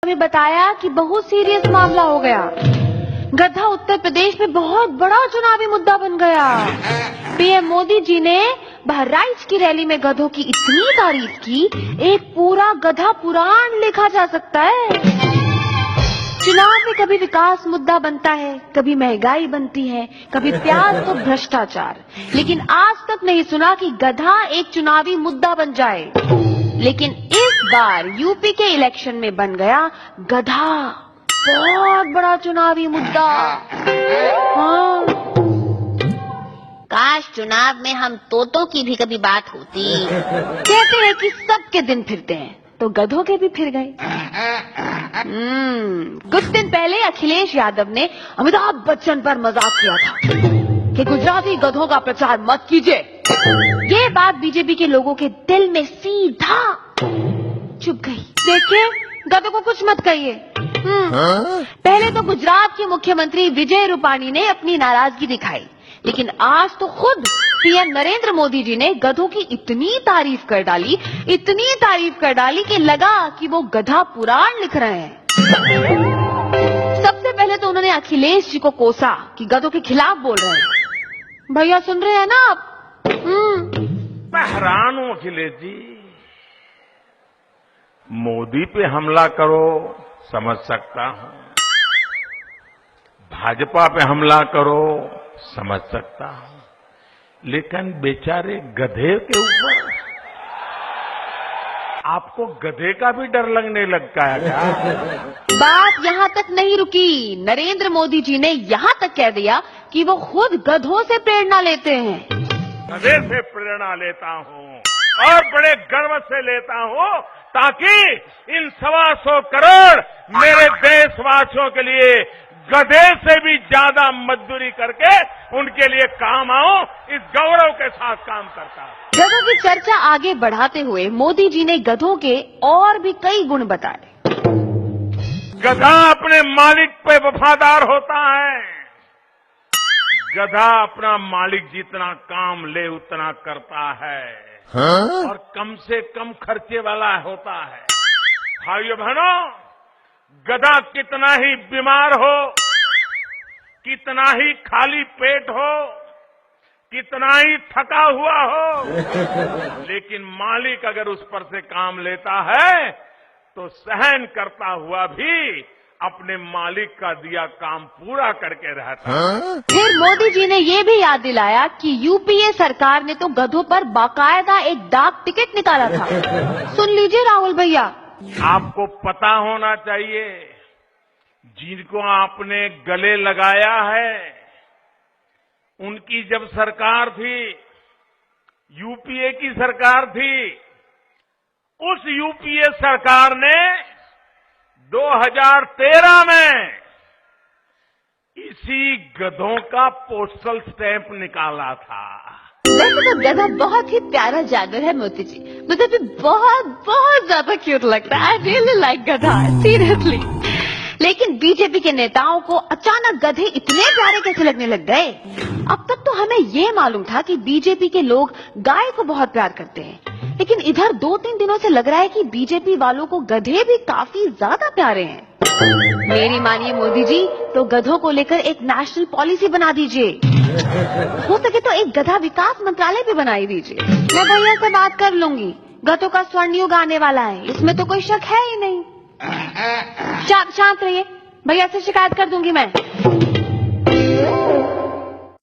हमें बताया कि बहुत सीरियस मामला हो गया। गधा उत्तर प्रदेश में बहुत बड़ा चुनावी मुद्दा बन गया। पीएम मोदी जी ने बहराइच की रैली में गधों की इतनी तारीफ की, एक पूरा गधा पुराण लिखा जा सकता है। चुनाव में कभी विकास मुद्दा बनता है, कभी महंगाई बनती है, कभी प्याज तो भ्रष्टाचार, लेकिन आज तक नहीं सुना कि गधा एक चुनावी मुद्दा बन जाए। लेकिन इस बार यूपी के इलेक्शन में बन गया गधा बहुत बड़ा चुनावी मुद्दा। हाँ, काश चुनाव में हम तोतों की भी कभी बात होती। कहते हैं कि सबके दिन फिरते हैं, तो गधों के भी फिर गए। कुछ दिन पहले अखिलेश यादव ने अमिताभ बच्चन पर मजाक किया था कि गुजराती गधों का प्रचार मत कीजिए। ये बात बीजेपी के लोगों के दिल में सीधा चुभ गई। देखिए, गधों को कुछ मत कहिए। पहले तो गुजरात के मुख्यमंत्री विजय रूपाणी ने अपनी नाराजगी दिखाई, लेकिन आज तो खुद पीएम नरेंद्र मोदी जी ने गधों की इतनी तारीफ कर डाली कि लगा कि वो गधा पुराण लिख रहे हैं। सबसे पहले तो उन्होंने अखिलेश जी को कोसा कि गधों के खिलाफ बोल रहे हैं। भैया सुन रहे हैं ना आप? मैं हैरान हूं अखिलेश जी, मोदी पे हमला करो समझ सकता हूं, भाजपा पे हमला करो समझ सकता हूं, लेकिन बेचारे गधे के ऊपर आपको गधे का भी डर लगने लगता है क्या? बात यहाँ तक नहीं रुकी। नरेंद्र मोदी जी ने यहाँ तक कह दिया कि वो खुद गधों से प्रेरणा लेते हैं। गधे से प्रेरणा लेता हूं और बड़े गर्व से लेता हूं, ताकि इन 125 करोड़ मेरे देशवासियों के लिए गधे से भी ज्यादा मजदूरी करके उनके लिए काम आऊं, इस गौरव के साथ काम करता हूं। गधों की चर्चा आगे बढ़ाते हुए मोदी जी ने गधों के और भी कई गुण बताए। गधा अपने मालिक पे वफादार होता है। गधा अपना मालिक जितना काम ले उतना करता है। और कम से कम खर्चे वाला होता है। भाइयों बहनों, गधा कितना ही बीमार हो, कितना ही खाली पेट हो, कितना ही थका हुआ हो, लेकिन मालिक अगर उस पर से काम लेता है तो सहन करता हुआ भी अपने मालिक का दिया काम पूरा करके रहता है। फिर मोदी जी ने ये भी याद दिलाया कि यूपीए सरकार ने तो गधों पर बाकायदा एक डाक टिकट निकाला था। सुन लीजिए राहुल भैया, आपको पता होना चाहिए, जिनको आपने गले लगाया है, उनकी जब सरकार थी, यूपीए की सरकार थी, उस यूपीए सरकार ने 2013 में इसी गधों का पोस्टल स्टैंप निकाला था। वैसे तो गधा बहुत ही प्यारा जानवर है मोदी जी, मुझे भी बहुत बहुत ज्यादा क्यूट लगता है। आई रियली लाइक गधा, सीरियसली। लेकिन बीजेपी के नेताओं को अचानक गधे इतने प्यारे कैसे लगने लग गए? अब तक तो हमें ये मालूम था कि बीजेपी के लोग गाय को बहुत प्यार करते हैं, लेकिन इधर 2-3 दिनों से लग रहा है कि बीजेपी वालों को गधे भी काफी ज्यादा प्यारे हैं। मेरी मानिए मोदी जी, तो गधों को लेकर एक नेशनल पॉलिसी बना दीजिए। हो सके तो एक गधा विकास मंत्रालय भी बनाई दीजिए। मैं भैया से बात कर लूंगी, गधों का स्वर्ण युग आने वाला है, इसमें तो कोई शक है ही नहीं। शांत रहिए, भैया से शिकायत कर दूंगी मैं।